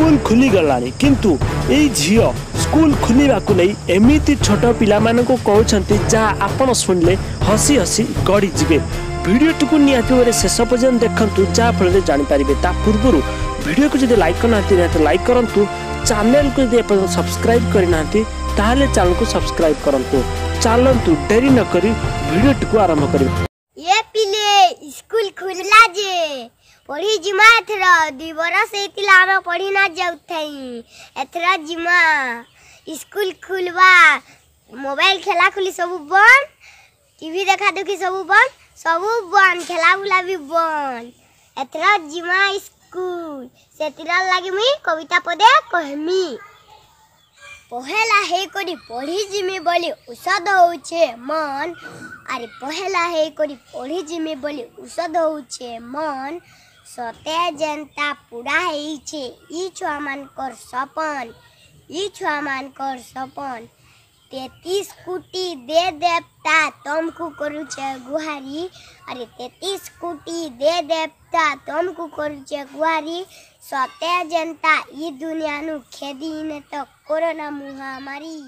School खुली गलानी किंतु एई झियो school खुलिबा को नहीं एमिति छोट पिला माने को कहउछंती जा आपण सुनले हसी हसी गड़ी जिवे। वीडियो टुकु निहाती भाବରେ शेष पर्यंत देखंतु जा फल जानि पारिबे। ता पूर्वरु वीडियो को जदि लाइक करनांती तो लाइक करंतु, चैनल को जदि अपन सब्सक्राइब करनांती ताहले चैनल को सब्सक्राइब करंतु। चलंतु देरी न करी वीडियो टुकु आरंभ करी। ये पिले स्कूल खुलला जे पढ़ी जिमा एथरा 2 बरस एतिला हम पढ़ी ना जाउथई। एथरा जिमा स्कूल खुलवा, मोबाइल खेला खुली सब बंद, टीवी देखा देखी सब बंद, खेला बुला भी बंद। एथरा जिमा स्कूल सेतिरा लागि मी कविता पदे कहमी। पहला हे करी पढ़ी जिमी बोली औषध होउछे मन। अरे पहला हे करी पढ़ी जिमी बोली औषध होउछे मन। सते जनता पूरा हेइछे ई छुआ मानकर सपन, ई छुआ मानकर सपन। 33 कोटी दे देवता तुमको करूछे गुहारी। अरे 33 कोटी दे देवता तुमको करूछे गुहारी। सते जनता ई दुनिया नु खेदी ने तो कोरोना महामारी।